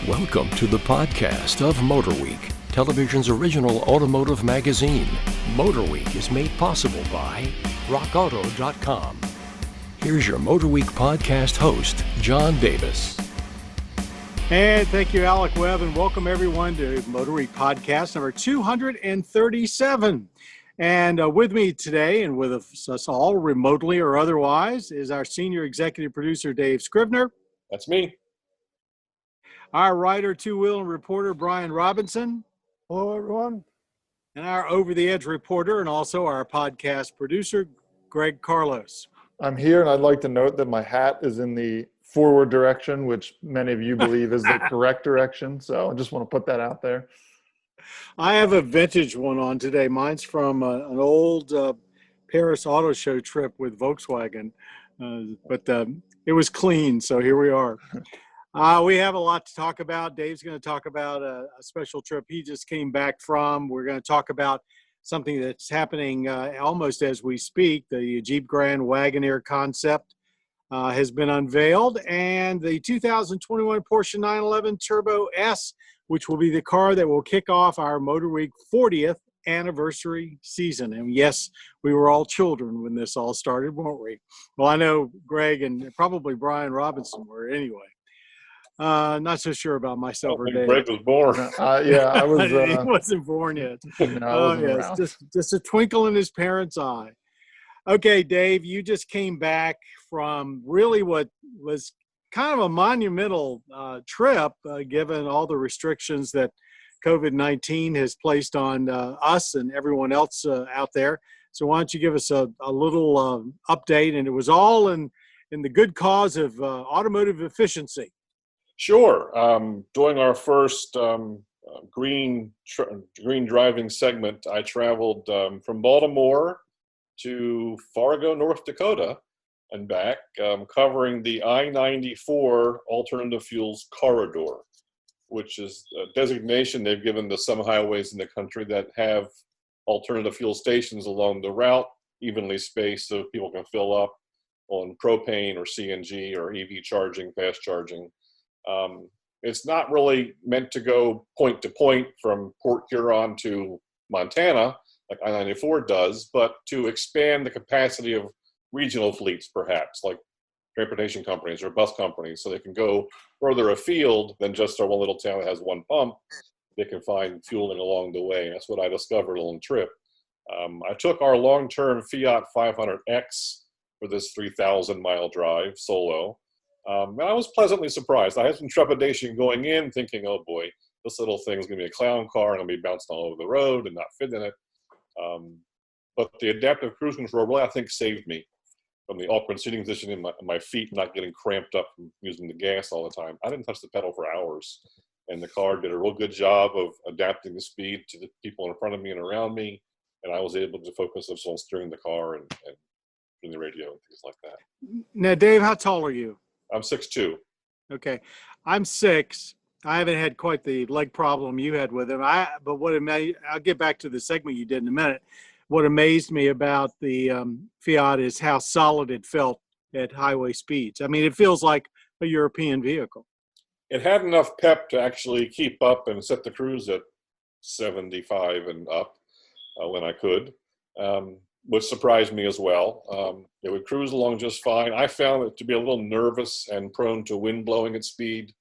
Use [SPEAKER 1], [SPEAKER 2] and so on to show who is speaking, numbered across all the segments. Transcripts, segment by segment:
[SPEAKER 1] Welcome to the podcast of MotorWeek, television's original automotive magazine. MotorWeek is made possible by rockauto.com. Here's your MotorWeek podcast host, John Davis.
[SPEAKER 2] And thank you, Alec Webb, and welcome everyone to MotorWeek podcast number 237. And with me today, and with us all remotely or otherwise, is our senior executive producer, Dave Scrivener.
[SPEAKER 3] That's me.
[SPEAKER 2] Our writer, two-wheel and reporter, Brian Robinson.
[SPEAKER 4] Hello, everyone.
[SPEAKER 2] And our over-the-edge reporter and also our podcast producer, Greg Carlos.
[SPEAKER 4] I'm here, and I'd like to note that my hat is in the forward direction, which many of you believe is the correct direction. So I just want to put that out there.
[SPEAKER 2] I have a vintage one on today. Mine's from an old Paris Auto Show trip with Volkswagen, but it was clean, so here we are. We have a lot to talk about. Dave's going to talk about a special trip he just came back from. We're going to talk about something that's happening almost as we speak. The Jeep Grand Wagoneer Concept has been unveiled, and the 2021 Porsche 911 Turbo S, which will be the car that will kick off our MotorWeek 40th anniversary season. And yes, we were all children when this all started, weren't we? Well, I know Greg and probably Brian Robinson were anyway. Not so sure about myself or Dave.
[SPEAKER 3] Greg was born.
[SPEAKER 4] Yeah, I was.
[SPEAKER 2] He wasn't born yet.
[SPEAKER 4] No, yes,
[SPEAKER 2] just a twinkle in his parents' eye. Okay, Dave, you just came back from really what was kind of a monumental trip, given all the restrictions that COVID-19 has placed on us and everyone else out there. So why don't you give us a little update? And it was all in the good cause of automotive efficiency.
[SPEAKER 3] Sure. During our first green driving segment, I traveled from Baltimore to Fargo, North Dakota, and back, covering the I-94 alternative fuels corridor, which is a designation they've given to some highways in the country that have alternative fuel stations along the route, evenly spaced so people can fill up on propane or CNG or EV charging, fast charging. It's not really meant to go point to point from Port Huron to Montana, like I-94 does, but to expand the capacity of regional fleets, perhaps, like transportation companies or bus companies, so they can go further afield than just our one little town that has one pump. They can find fueling along the way. That's what I discovered on the trip. I took our long-term Fiat 500X for this 3,000-mile drive solo. And I was pleasantly surprised. I had some trepidation going in, thinking, oh boy, this little thing's going to be a clown car and I'll be bouncing all over the road and not fit in it. But the adaptive cruise control really, I think, saved me from the awkward seating position in my feet not getting cramped up from using the gas all the time. I didn't touch the pedal for hours. And the car did a real good job of adapting the speed to the people in front of me and around me. And I was able to focus on steering the car and doing the radio and things like that.
[SPEAKER 2] Now, Dave, how tall are you?
[SPEAKER 3] I'm 6'2".
[SPEAKER 2] Okay. I'm 6. I haven't had quite the leg problem you had with him. But I'll get back to the segment you did in a minute. What amazed me about the Fiat is how solid it felt at highway speeds. I mean, it feels like a European vehicle.
[SPEAKER 3] It had enough pep to actually keep up and set the cruise at 75 and up when I could, which surprised me as well. It would cruise along just fine. I found it to be a little nervous and prone to wind blowing at speed,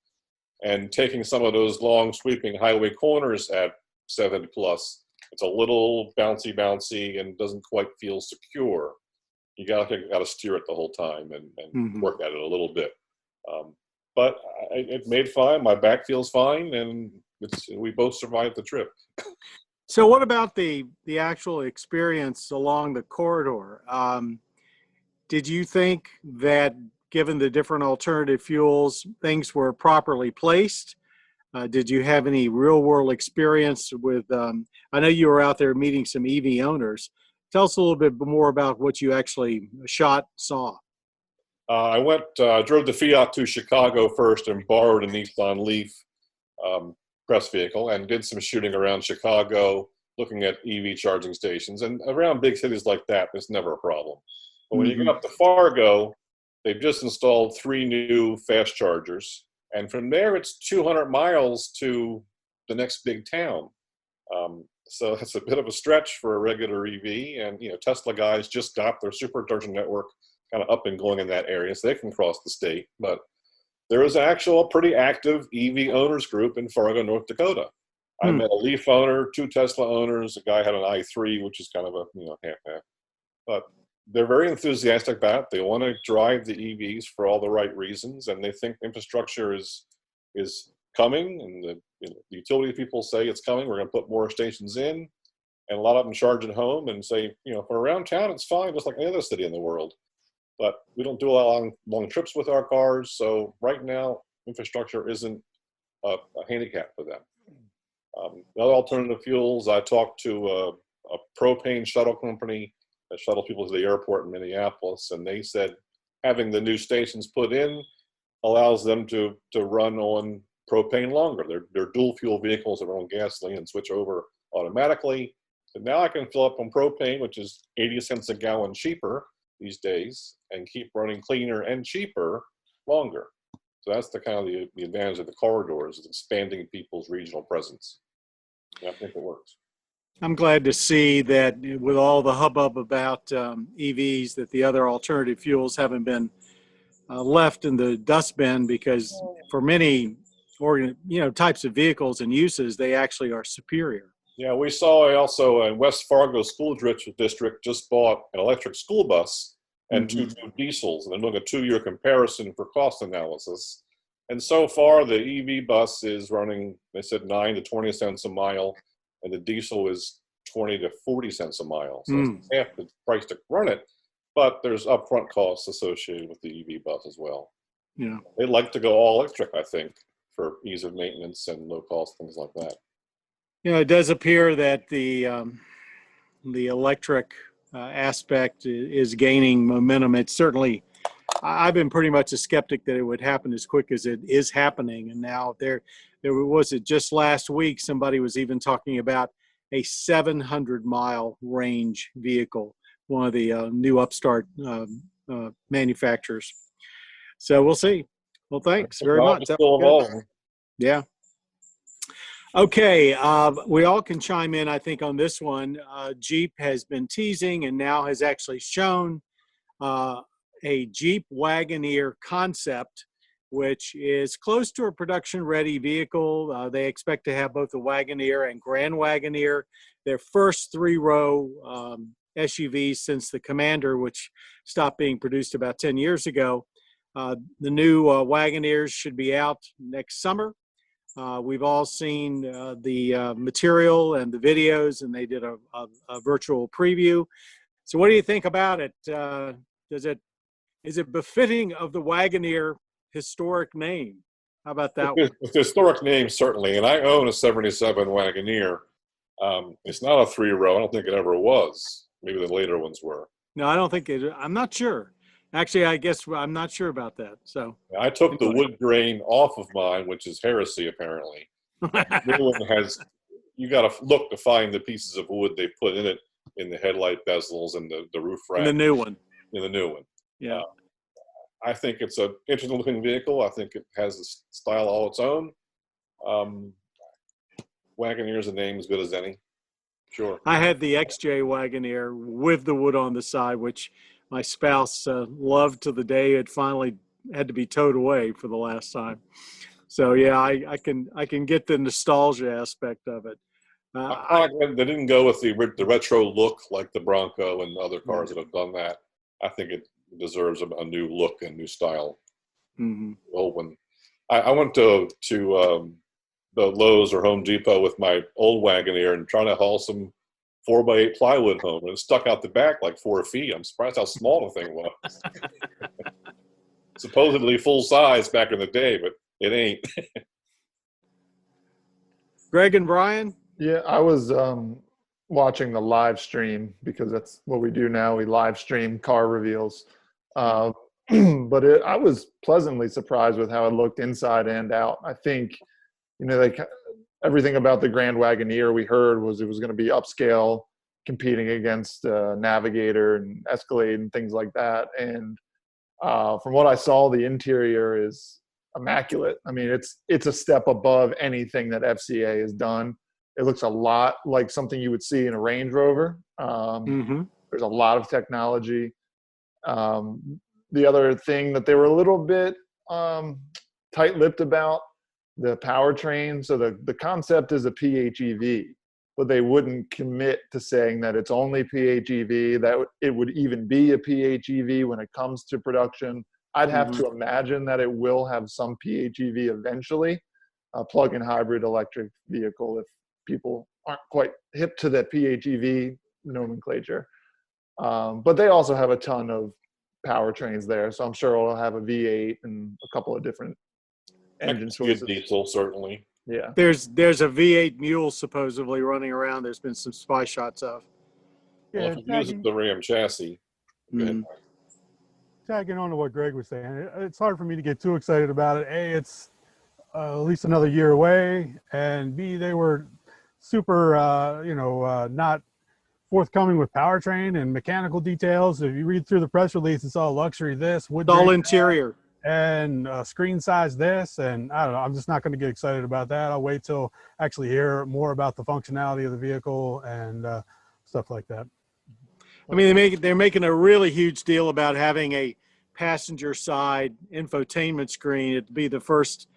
[SPEAKER 3] and taking some of those long sweeping highway corners at 7 plus. It's a little bouncy and doesn't quite feel secure. You gotta steer it the whole time and work at it a little bit. But it made fine. My back feels fine, and we both survived the trip.
[SPEAKER 2] So what about the actual experience along the corridor? Did you think that given the different alternative fuels, things were properly placed? Did you have any real-world experience with, I know you were out there meeting some EV owners. Tell us a little bit more about what you actually saw.
[SPEAKER 3] I drove the Fiat to Chicago first and borrowed a Nissan Leaf press vehicle and did some shooting around Chicago, looking at EV charging stations. And around big cities like that, it's never a problem. But when you get up to Fargo, they've just installed 3 new fast chargers And from there, it's 200 miles to the next big town. So it's a bit of a stretch for a regular EV. And, Tesla guys just got their supercharging network kind of up and going in that area, so they can cross the state. But there is actual pretty active EV owners group in Fargo, North Dakota. I met a Leaf owner, 2 Tesla owners. A guy had an i3, which is kind of a half-half. But they're very enthusiastic about it. They want to drive the EVs for all the right reasons, and they think infrastructure is coming, and the utility people say it's coming. We're going to put more stations in, and a lot of them charge at home and say, for around town, it's fine, just like any other city in the world. But we don't do a lot of long trips with our cars, so right now, infrastructure isn't a handicap for them. Other alternative fuels, I talked to a propane shuttle company that shuttles people to the airport in Minneapolis, and they said having the new stations put in allows them to run on propane longer. They're dual fuel vehicles that run on gasoline and switch over automatically. So now I can fill up on propane, which is 80 cents a gallon cheaper these days, and keep running cleaner and cheaper longer. So that's the kind of the advantage of the corridors, is expanding people's regional presence. And I think it works.
[SPEAKER 2] I'm glad to see that with all the hubbub about EVs, that the other alternative fuels haven't been left in the dustbin, because for many types of vehicles and uses, they actually are superior.
[SPEAKER 3] Yeah, we saw also in West Fargo School District just bought an electric school bus and 2 diesels, and they're doing a 2-year comparison for cost analysis. And so far, the EV bus is running, they said, 9 to 20 cents a mile, and the diesel is 20 to 40 cents a mile. So it's half the price to run it, but there's upfront costs associated with the EV bus as well.
[SPEAKER 2] Yeah,
[SPEAKER 3] They'd like to go all electric, I think, for ease of maintenance and low cost, things like that.
[SPEAKER 2] it does appear that the electric aspect is gaining momentum. It's certainly, I've been pretty much a skeptic that it would happen as quick as it is happening. And now there was it just last week, somebody was even talking about a 700-mile range vehicle, one of the new upstart manufacturers. So we'll see. Well, thanks very much.
[SPEAKER 3] Still evolving.
[SPEAKER 2] Yeah. Okay, we all can chime in, I think, on this one. Jeep has been teasing and now has actually shown a Jeep Wagoneer Concept, which is close to a production-ready vehicle. They expect to have both the Wagoneer and Grand Wagoneer, their first 3-row SUVs since the Commander, which stopped being produced about 10 years ago. The new Wagoneers should be out next summer. We've all seen the material and the videos, and they did a virtual preview. So what do you think about it? Is it befitting of the Wagoneer historic name? How about that one?
[SPEAKER 3] It's a historic name, certainly, and I own a 77 Wagoneer. It's not a 3-row. I don't think it ever was. Maybe the later ones were.
[SPEAKER 2] No, I don't think it. I'm not sure. Actually, I guess I'm not sure about that. So
[SPEAKER 3] I took the wood grain off of mine, which is heresy, apparently. The new one has, you got to look to find the pieces of wood they put in it, in the headlight bezels and the roof rack.
[SPEAKER 2] In the new one.
[SPEAKER 3] In the new one.
[SPEAKER 2] Yeah.
[SPEAKER 3] I think it's an interesting looking vehicle. I think it has a style all its own. Wagoneer's a name as good as any. Sure.
[SPEAKER 2] I had the XJ Wagoneer with the wood on the side, which my spouse loved to the day it finally had to be towed away for the last time. So yeah, I can get the nostalgia aspect of it.
[SPEAKER 3] They didn't go with the retro look like the Bronco and other cars that have done that. I think it deserves a new look and new style.
[SPEAKER 2] Mm-hmm.
[SPEAKER 3] Old one. I went to the Lowe's or Home Depot with my old Wagoneer and trying to haul some 4x8 plywood home, and it stuck out the back like 4 feet. I'm surprised how small the thing was. Supposedly full size back in the day, but it ain't.
[SPEAKER 2] Greg and Brian?
[SPEAKER 4] Yeah, I was watching the live stream because that's what we do now. We live stream car reveals. But I was pleasantly surprised with how it looked inside and out. I think, everything about the Grand Wagoneer we heard was it was going to be upscale, competing against Navigator and Escalade and things like that. And from what I saw, the interior is immaculate. I mean, it's a step above anything that FCA has done. It looks a lot like something you would see in a Range Rover. There's a lot of technology. The other thing that they were a little bit tight-lipped about, the powertrain. So the concept is a PHEV, but they wouldn't commit to saying that it's only PHEV, that it would even be a PHEV when it comes to production. I'd have to imagine that it will have some PHEV eventually, a plug-in hybrid electric vehicle, if people aren't quite hip to the PHEV nomenclature. But they also have a ton of powertrains there, so I'm sure it'll have a V8 and a couple of different engine choices.
[SPEAKER 3] Diesel, certainly.
[SPEAKER 4] Yeah.
[SPEAKER 2] There's a V8 mule supposedly running around. There's been some spy shots of.
[SPEAKER 3] Well, if it uses the Ram chassis.
[SPEAKER 5] Tagging on to what Greg was saying, it's hard for me to get too excited about it. A, it's at least another year away, and B, they were super, not forthcoming with powertrain and mechanical details. If you read through the press release, it's all luxury this, wood
[SPEAKER 2] All
[SPEAKER 5] grain
[SPEAKER 2] interior.
[SPEAKER 5] and screen size this, and I don't know, I'm just not going to get excited about that. I'll wait till actually hear more about the functionality of the vehicle and stuff like that.
[SPEAKER 2] I mean, they're making a really huge deal about having a passenger side infotainment screen. It'd be the first,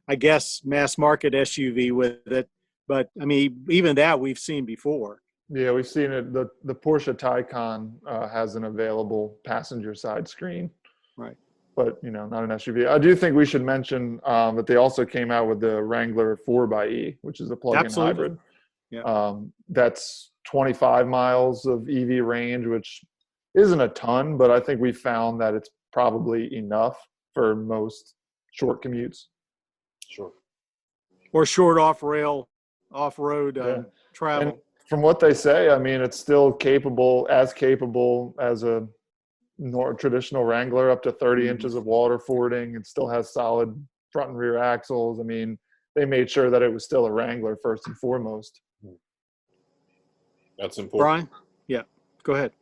[SPEAKER 2] I guess, mass market SUV with it. But I mean, even that we've seen before.
[SPEAKER 4] Yeah, we've seen it. The Porsche Taycan has an available passenger side screen.
[SPEAKER 2] Right.
[SPEAKER 4] But, not an SUV. I do think we should mention that they also came out with the Wrangler 4xe, which is a plug-in hybrid.
[SPEAKER 2] Yeah.
[SPEAKER 4] That's 25 miles of EV range, which isn't a ton, but I think we found that it's probably enough for most short commutes.
[SPEAKER 3] Sure.
[SPEAKER 2] Or short off-road travel.
[SPEAKER 4] And from what they say, I mean, it's still capable as a traditional Wrangler, up to 30 inches of water fording. It still has solid front and rear axles. I mean, they made sure that it was still a Wrangler first and foremost.
[SPEAKER 3] That's important.
[SPEAKER 2] Brian? Yeah, go ahead.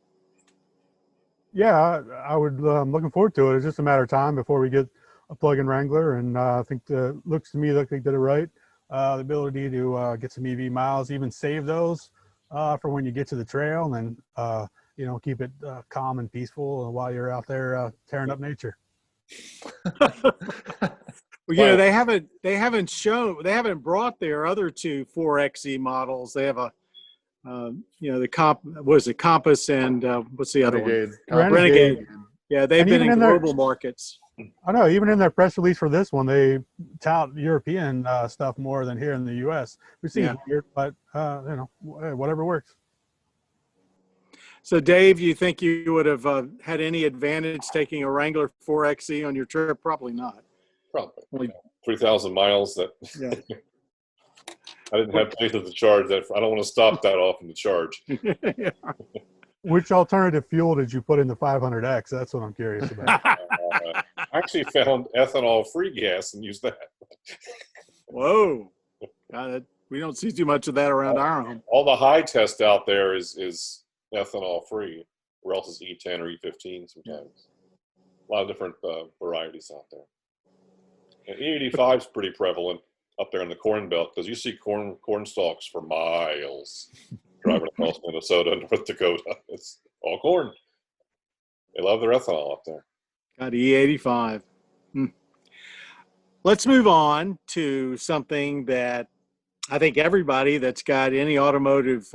[SPEAKER 5] Yeah, I would. I'm looking forward to it. It's just a matter of time before we get a plug-in Wrangler, and I think looks to me like they did it right. The ability to get some EV miles, even save those for when you get to the trail, and keep it calm and peaceful while you're out there tearing up nature.
[SPEAKER 2] Well, they haven't brought their other two 4xe models. They have Compass and what's the other one? Renegade. Yeah, they've been in global markets.
[SPEAKER 5] I know, even in their press release for this one, they tout European stuff more than here in the U.S. We've seen it here, but whatever works.
[SPEAKER 2] So, Dave, you think you would have had any advantage taking a Wrangler 4xe on your trip? Probably not.
[SPEAKER 3] Probably 3,000 miles.
[SPEAKER 2] Yeah.
[SPEAKER 3] I didn't have places to charge that. I don't want to stop that often to charge.
[SPEAKER 2] Yeah.
[SPEAKER 5] Which alternative fuel did you put in the 500X? That's what I'm curious about.
[SPEAKER 3] I actually found ethanol-free gas and used that.
[SPEAKER 2] Whoa. We don't see too much of that around our home.
[SPEAKER 3] All the high test out there is ethanol-free, or else it's E10 or E15 sometimes. A lot of different varieties out there. And E85 is pretty prevalent up there in the Corn Belt, because you see corn stalks for miles driving across Minnesota and North Dakota. It's all corn. They love their ethanol up there.
[SPEAKER 2] Got E85. Let's move on to something that I think everybody that's got any automotive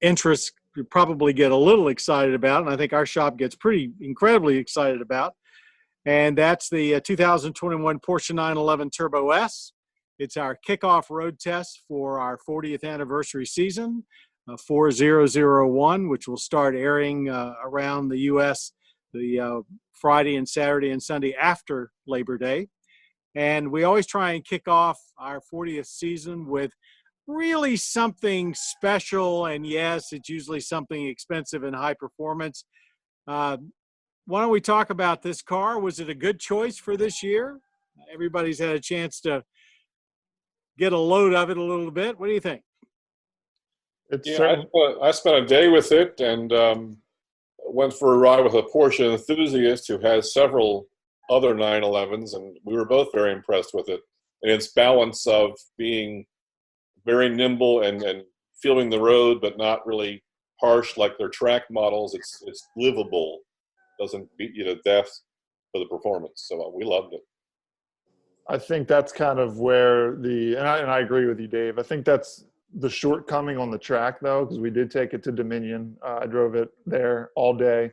[SPEAKER 2] interest could probably get a little excited about, and I think our shop gets incredibly excited about, and that's the 2021 Porsche 911 Turbo S. It's our kickoff road test for our 40th anniversary season, 4001, which will start airing around the U.S. the Friday and Saturday and Sunday after Labor Day. And we always try and kick off our 40th season with really something special. And yes, it's usually something expensive and high performance. Why don't we talk about this car? Was it a good choice for this year? Everybody's had a chance to get a load of it a little bit. What do you think?
[SPEAKER 3] I spent a day with it and went for a ride with a Porsche enthusiast who has several other 911s, and we were both very impressed with it. And its balance of being very nimble and feeling the road, but not really harsh like their track models. It's livable. Doesn't beat you to death for the performance. So we loved it.
[SPEAKER 4] I think that's kind of where and I agree with you, Dave. I think that's the shortcoming on the track, though, because we did take it to Dominion. I drove it there all day,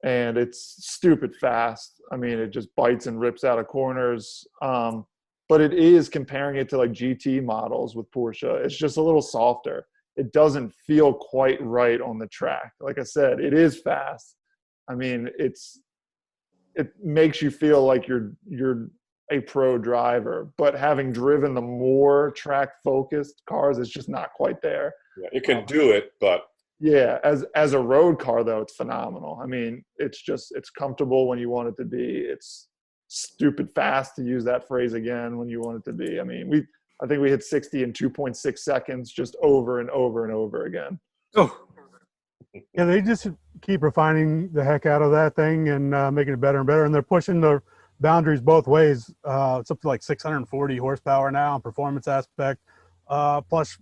[SPEAKER 4] and it's stupid fast. I mean, it just bites and rips out of corners. But it is comparing it to like GT models with Porsche. It's just a little softer. It doesn't feel quite right on the track. Like I said, it is fast. I mean, it makes you feel like you're a pro driver, but having driven the more track focused cars, it's just not quite there.
[SPEAKER 3] Yeah, it can do it, but
[SPEAKER 4] yeah, as a road car though, it's phenomenal. I mean, it's comfortable when you want it to be. It's stupid fast, to use that phrase again, when you want it to be. I mean, I think we hit 60 in 2.6 seconds just over and over and over again.
[SPEAKER 2] Oh,
[SPEAKER 5] Yeah, they just keep refining the heck out of that thing and making it better and better. And they're pushing the boundaries both ways. It's up to like 640 horsepower now in performance aspect, plus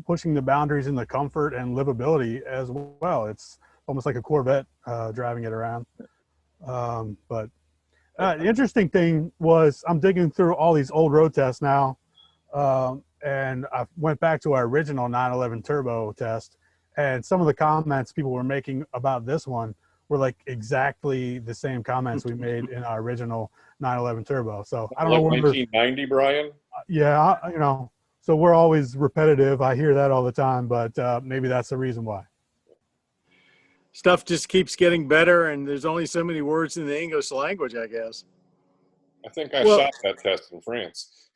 [SPEAKER 5] pushing the boundaries in the comfort and livability as well. It's almost like a Corvette driving it around. But the interesting thing was I'm digging through all these old road tests now, and I went back to our original 911 turbo test, and some of the comments people were making about this one were like exactly the same comments we made in our original 911 turbo. So I don't know
[SPEAKER 3] like
[SPEAKER 5] whether,
[SPEAKER 3] 1990, Brian.
[SPEAKER 5] yeah, so we're always repetitive. I hear that all the time, but maybe that's the reason why.
[SPEAKER 2] stuff just keeps getting better, and there's only so many words in the English language, I guess.
[SPEAKER 3] I think I
[SPEAKER 2] Well-
[SPEAKER 3] shot that test in France.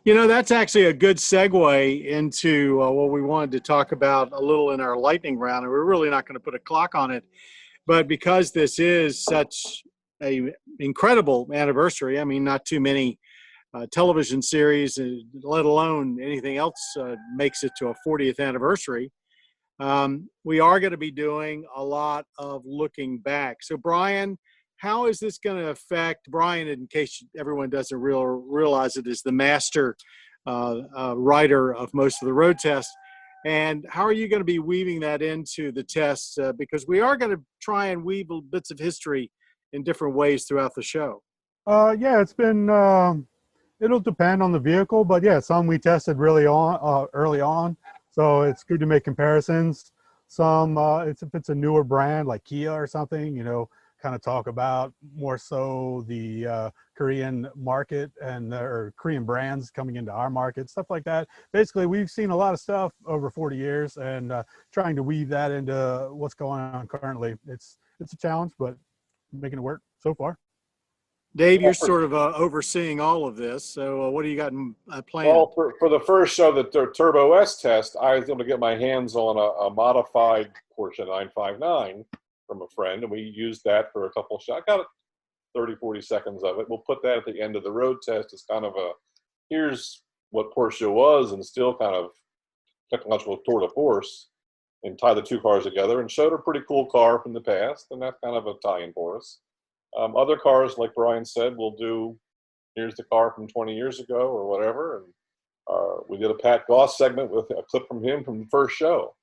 [SPEAKER 2] That's actually a good segue into what we wanted to talk about a little in our lightning round. And we're really not going to put a clock on it, but because this is such a incredible anniversary, I mean, not too many television series, let alone anything else, makes it to a 40th anniversary. We are going to be doing a lot of looking back. So, Brian, how is this going to affect Brian? In case everyone doesn't realize it, is the master writer of most of the road tests. And how are you going to be weaving that into the tests? Because we are going to try and weave bits of history in different ways throughout the show.
[SPEAKER 5] Yeah, it's been, it'll depend on the vehicle, but yeah, some we tested early on. So it's good to make comparisons. Some, if it's a newer brand like Kia or something, kind of talk about more so the Korean market or Korean brands coming into our market, stuff like that. Basically, we've seen a lot of stuff over 40 years, and trying to weave that into what's going on currently. It's a challenge, but making it work so far.
[SPEAKER 2] Dave, you're sort of overseeing all of this. So what do you got planned?
[SPEAKER 3] Well, for the first show, the Turbo S test, I was able to get my hands on a modified Porsche 959 from a friend, and we used that for a couple of shots. I got 30, 40 seconds of it. We'll put that at the end of the road test as kind of here's what Porsche was and still kind of technological tour de force, and tie the two cars together and showed a pretty cool car from the past, and that's kind of a tie-in for us. Other cars, like Brian said, we'll do, here's the car from 20 years ago or whatever. And we did a Pat Goss segment with a clip from him from the first show.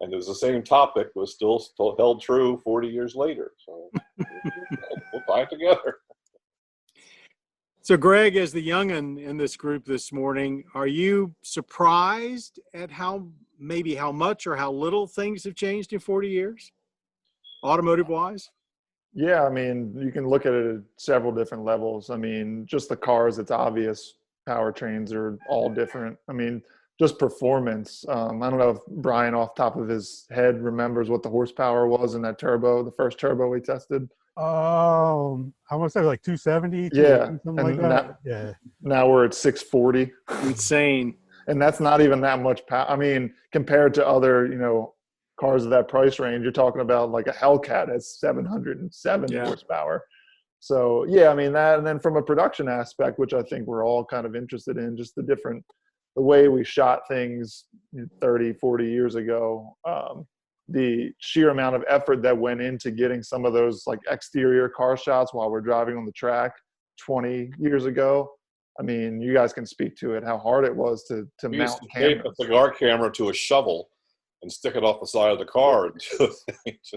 [SPEAKER 3] And it was the same topic, was still held true 40 years later. So we'll tie it together.
[SPEAKER 2] So Greg, as the young'un in this group this morning, are you surprised at how much or how little things have changed in 40 years, automotive-wise?
[SPEAKER 4] Yeah, I mean, you can look at it at several different levels. I mean, just the cars, it's obvious powertrains are all different. I mean, just performance. I don't know if Brian, off the top of his head, remembers what the horsepower was in that turbo, the first turbo we tested.
[SPEAKER 5] I want to say like 270.
[SPEAKER 4] Yeah,
[SPEAKER 5] something like that. Yeah.
[SPEAKER 4] Now we're at 640.
[SPEAKER 2] Insane.
[SPEAKER 4] And that's not even that much power. I mean, compared to other, cars of that price range, you're talking about like a Hellcat has 707 horsepower. So yeah, I mean that, and then from a production aspect, which I think we're all kind of interested in, just the way we shot things 30, 40 years ago, the sheer amount of effort that went into getting some of those like exterior car shots while we're driving on the track 20 years ago. I mean, you guys can speak to it, how hard it was to
[SPEAKER 3] We used
[SPEAKER 4] mount
[SPEAKER 3] to tape
[SPEAKER 4] cameras.
[SPEAKER 3] a cigar camera to a shovel and stick it off the side of the car. And just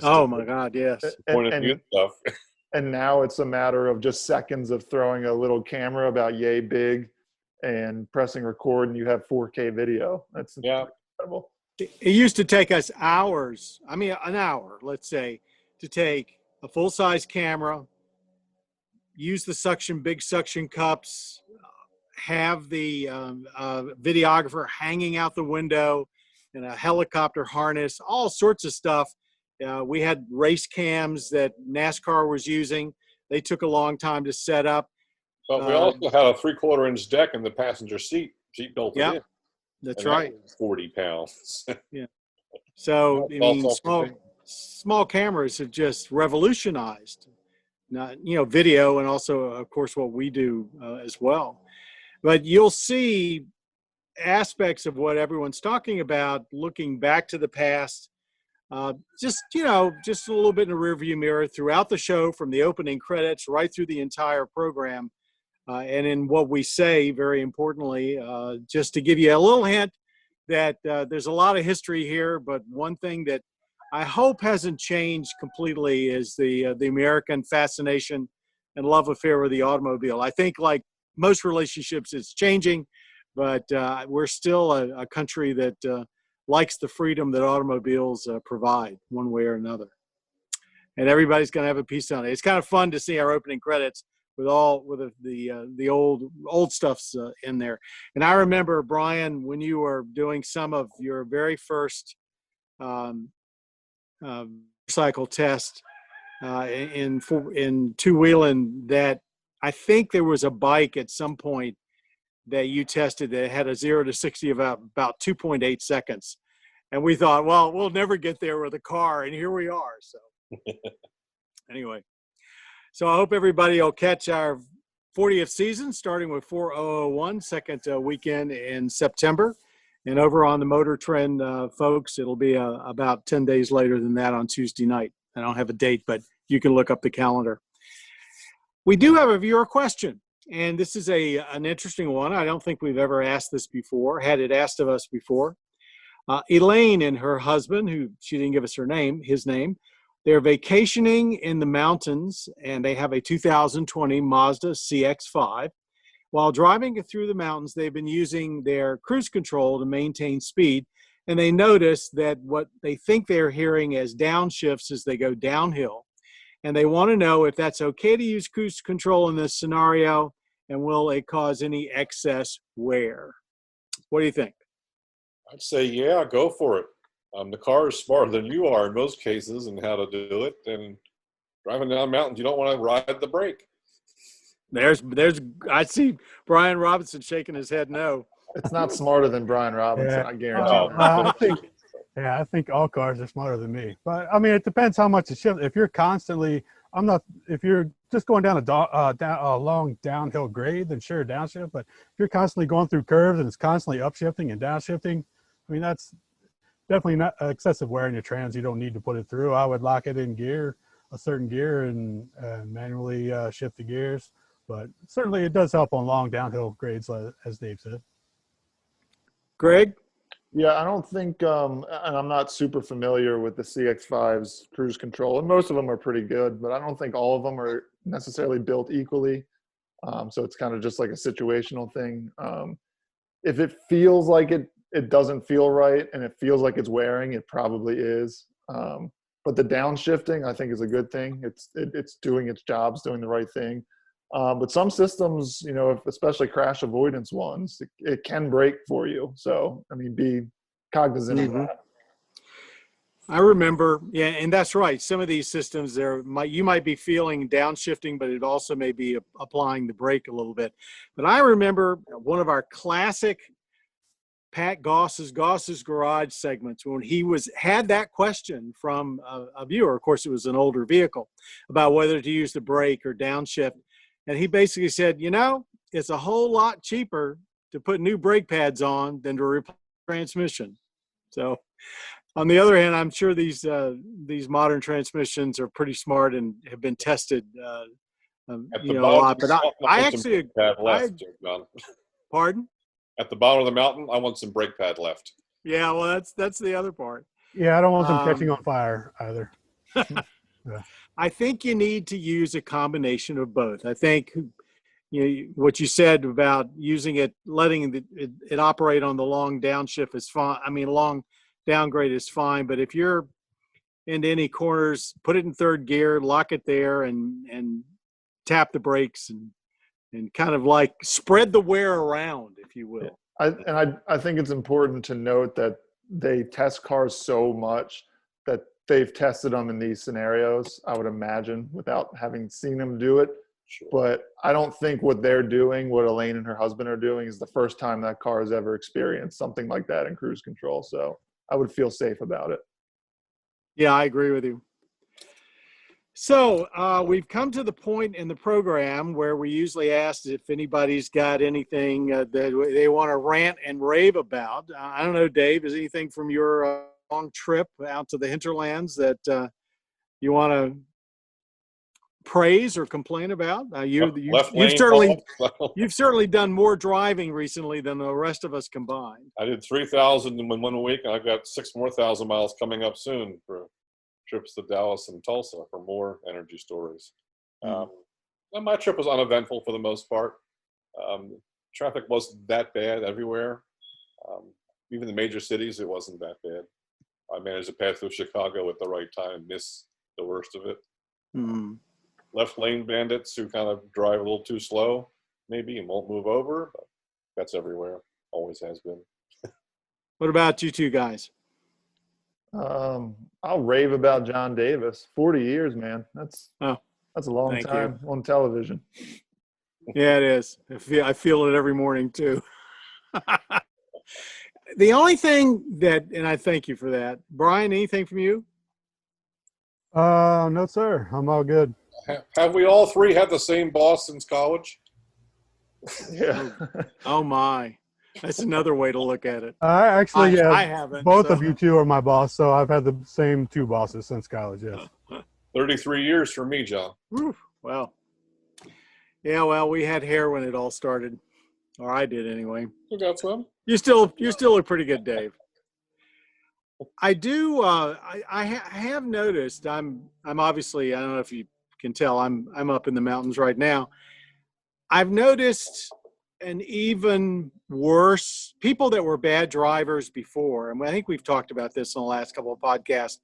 [SPEAKER 2] Oh
[SPEAKER 3] to
[SPEAKER 2] my God, yes.
[SPEAKER 3] point of view stuff.
[SPEAKER 4] And now it's a matter of just seconds of throwing a little camera about yay big and pressing record, and you have 4K video. That's
[SPEAKER 3] Yeah.
[SPEAKER 4] incredible.
[SPEAKER 2] It used to take us hours, I mean, an hour, let's say, to take a full-size camera, use the big suction cups, have the videographer hanging out the window in a helicopter harness, all sorts of stuff. We had race cams that NASCAR was using. They took a long time to set up.
[SPEAKER 3] But we also had a 3/4-inch deck in the passenger seat built
[SPEAKER 2] Yeah,
[SPEAKER 3] in.
[SPEAKER 2] that's
[SPEAKER 3] And
[SPEAKER 2] right.
[SPEAKER 3] that was 40 pounds.
[SPEAKER 2] So, I
[SPEAKER 3] All
[SPEAKER 2] mean, small cameras have just revolutionized, video, and also, of course, what we do as well. But you'll see aspects of what everyone's talking about, looking back to the past, just a little bit in the rearview mirror throughout the show, from the opening credits right through the entire program. And in what we say, very importantly, just to give you a little hint that there's a lot of history here, but one thing that I hope hasn't changed completely is the American fascination and love affair with the automobile. I think, like most relationships, it's changing, but we're still a country that likes the freedom that automobiles provide one way or another. And everybody's going to have a piece on it. It's kind of fun to see our opening credits with the old stuffs in there. And I remember, Brian, when you were doing some of your very first cycle test in two-wheeling, that I think there was a bike at some point that you tested that had a 0 to 60 of about 2.8 seconds. And we thought, well, we'll never get there with a car, and here we are. So anyway, so I hope everybody will catch our 40th season, starting with 4001, second weekend in September. And over on the Motor Trend, folks, it'll be about 10 days later than that on Tuesday night. I don't have a date, but you can look up the calendar. We do have a viewer question, and this is an interesting one. I don't think we've ever asked this before, had it asked of us before. Elaine and her husband, who she didn't give us his name, they're vacationing in the mountains, and they have a 2020 Mazda CX-5. While driving through the mountains, they've been using their cruise control to maintain speed, and they notice that what they think they're hearing as downshifts as they go downhill. And they want to know if that's okay to use cruise control in this scenario, and will it cause any excess wear? What do you think?
[SPEAKER 3] I'd say, yeah, go for it. The car is smarter than you are in most cases and how to do it. And driving down mountains, you don't want to ride the brake.
[SPEAKER 2] I see Brian Robinson shaking his head no.
[SPEAKER 4] It's not smarter than Brian Robinson,
[SPEAKER 5] Yeah.
[SPEAKER 4] I guarantee.
[SPEAKER 3] Oh.
[SPEAKER 5] I think all cars are smarter than me. But I mean, it depends how much it shifts. If you're constantly, if you're just going down a long downhill grade, then sure, downshift. But if you're constantly going through curves and it's constantly upshifting and downshifting, I mean, that's definitely not excessive wear in your trans. You don't need to put it through. I would lock it in gear, a certain gear, and manually shift the gears. But certainly it does help on long downhill grades, as Dave said.
[SPEAKER 2] Greg?
[SPEAKER 4] Yeah, I don't think, and I'm not super familiar with the CX-5's cruise control, and most of them are pretty good, but I don't think all of them are necessarily built equally. So it's kind of just like a situational thing. If it feels like it doesn't feel right and it feels like it's wearing, it probably is. But the downshifting, I think, is a good thing. It's doing its job, it's doing the right thing. But some systems, especially crash avoidance ones, it can break for you. So, I mean, be cognizant of that.
[SPEAKER 2] I remember, yeah, and that's right. Some of these systems, you might be feeling downshifting, but it also may be applying the brake a little bit. But I remember one of our classic Pat Goss's Garage segments when he had that question from a viewer. Of course, it was an older vehicle, about whether to use the brake or downshift. And he basically said, it's a whole lot cheaper to put new brake pads on than to replace the transmission. So On the other hand, I'm sure these modern transmissions are pretty smart and have been tested,
[SPEAKER 3] At
[SPEAKER 2] you
[SPEAKER 3] the
[SPEAKER 2] know, a
[SPEAKER 3] bottom
[SPEAKER 2] lot.
[SPEAKER 3] of the
[SPEAKER 2] But I,
[SPEAKER 3] mountain,
[SPEAKER 2] I
[SPEAKER 3] I want some
[SPEAKER 2] actually,
[SPEAKER 3] brake pad
[SPEAKER 2] I
[SPEAKER 3] left, John.
[SPEAKER 2] pardon.
[SPEAKER 3] At the bottom of the mountain, I want some brake pad left.
[SPEAKER 2] Yeah, well, that's the other part.
[SPEAKER 5] Yeah, I don't want them catching
[SPEAKER 2] Um,
[SPEAKER 5] on fire either. Yeah.
[SPEAKER 2] I think you need to use a combination of both. I think what you said about using it, letting it operate on the long downshift is fine. I mean, long downgrade is fine, but if you're into any corners, put it in third gear, lock it there, and tap the brakes and kind of like spread the wear around, if you will.
[SPEAKER 4] I think it's important to note that they test cars so much that they've tested them in these scenarios, I would imagine, without having seen them do it.
[SPEAKER 3] Sure.
[SPEAKER 4] But I don't think what they're doing, what Elaine and her husband are doing, is the first time that car has ever experienced something like that in cruise control. So I would feel safe about it.
[SPEAKER 2] Yeah, I agree with you. So we've come to the point in the program where we usually ask if anybody's got anything that they want to rant and rave about. I don't know, Dave, is anything from your long trip out to the hinterlands that you want to praise or complain about? You've
[SPEAKER 3] lane
[SPEAKER 2] certainly done more driving recently than the rest of us combined.
[SPEAKER 3] I did 3,000 in 1 week, and I've got 6,000 more miles coming up soon for trips to Dallas and Tulsa for more energy stories. And my trip was uneventful for the most part. Traffic wasn't that bad everywhere. Even the major cities, it wasn't that bad. I managed to pass through Chicago at the right time, miss the worst of it. Left lane bandits who kind of drive a little too slow, maybe, and won't move over, but that's everywhere. Always has been.
[SPEAKER 2] What about you two guys?
[SPEAKER 4] I'll rave about John Davis. 40 years, man. That's a long
[SPEAKER 2] thank
[SPEAKER 4] time on television.
[SPEAKER 2] Yeah, it is. I feel it every morning too. The only thing and I thank you for that. Brian, anything from you?
[SPEAKER 5] No, sir. I'm all good.
[SPEAKER 3] Have we all three had the same boss since college?
[SPEAKER 4] Yeah.
[SPEAKER 2] Oh my. That's another way to look at it.
[SPEAKER 5] I
[SPEAKER 2] haven't.
[SPEAKER 5] Both of you two are my boss, so I've had the same two bosses since college, yes.
[SPEAKER 3] 33 years for me, John.
[SPEAKER 2] Wow. Yeah, well, we had hair when it all started. Or I did anyway.
[SPEAKER 3] You got some?
[SPEAKER 2] You still look pretty good, Dave. I do. I have noticed. I'm obviously. I don't know if you can tell. I'm up in the mountains right now. I've noticed an even worse people that were bad drivers before, and I think we've talked about this in the last couple of podcasts.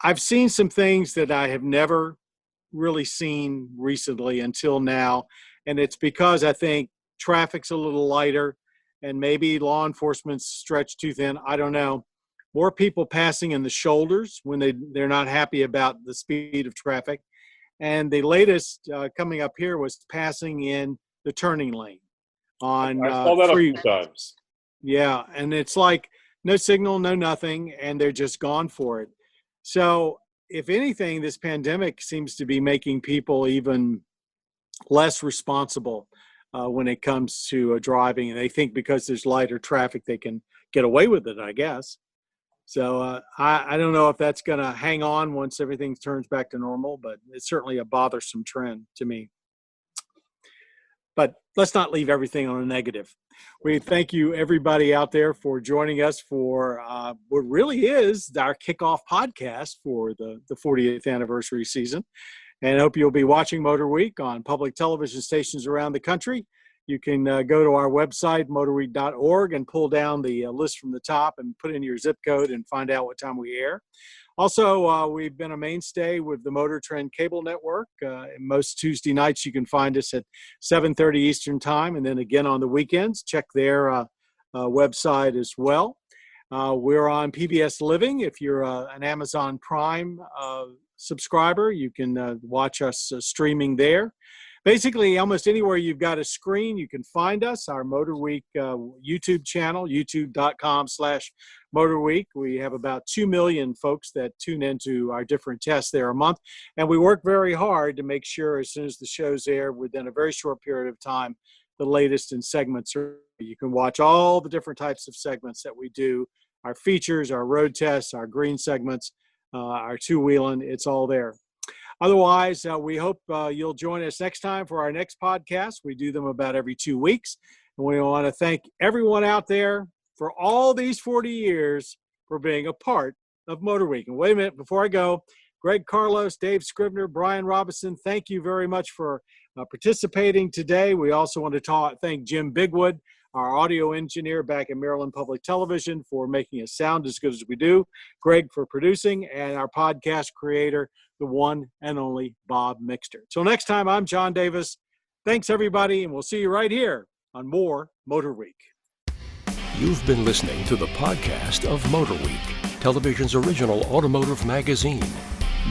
[SPEAKER 2] I've seen some things that I have never really seen recently until now, and it's because I think traffic's a little lighter, and maybe law enforcement's stretched too thin. I don't know. More people passing in the shoulders when they're not happy about the speed of traffic. And the latest coming up here was passing in the turning lane on
[SPEAKER 3] I saw that a few times.
[SPEAKER 2] Yeah, and it's like no signal, no nothing, and they're just gone for it. So if anything, this pandemic seems to be making people even less responsible when it comes to driving. And they think because there's lighter traffic, they can get away with it, I guess. So I don't know if that's going to hang on once everything turns back to normal, but it's certainly a bothersome trend to me. But let's not leave everything on a negative. We thank you, everybody out there, for joining us for what really is our kickoff podcast for the 40th anniversary season. And I hope you'll be watching MotorWeek on public television stations around the country. You can go to our website, MotorWeek.org, and pull down the list from the top and put in your zip code and find out what time we air. Also, we've been a mainstay with the Motor Trend Cable Network. Most Tuesday nights, you can find us at 7:30 Eastern Time, and then again on the weekends. Check their website as well. We're on PBS Living. If you're an Amazon Prime subscriber, you can watch us streaming there. Basically, almost anywhere you've got a screen, you can find us. Our MotorWeek YouTube channel, youtube.com/MotorWeek. We have about 2 million folks that tune into our different tests there a month. And we work very hard to make sure as soon as the show's air, within a very short period of time, the latest in segments. You can watch all the different types of segments that we do our features, our road tests, our green segments, our two-wheeling. It's all there. Otherwise, we hope you'll join us next time for our next podcast. We do them about every 2 weeks. And we want to thank everyone out there for all these 40 years for being a part of MotorWeek. And wait a minute, before I go, Greg Carlos, Dave Scribner, Brian Robinson, thank you very much for participating today. We also want to thank Jim Bigwood, our audio engineer back at Maryland Public Television, for making us sound as good as we do, Greg for producing, and our podcast creator, the one and only Bob Mixter. Till next time, I'm John Davis. Thanks, everybody, and we'll see you right here on more MotorWeek.
[SPEAKER 1] You've been listening to the podcast of MotorWeek, television's original automotive magazine.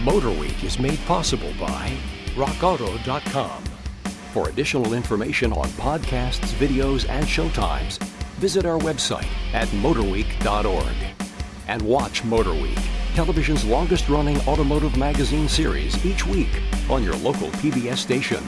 [SPEAKER 1] MotorWeek is made possible by RockAuto.com. For additional information on podcasts, videos, and showtimes, visit our website at MotorWeek.org. And watch MotorWeek, television's longest-running automotive magazine series each week on your local PBS station.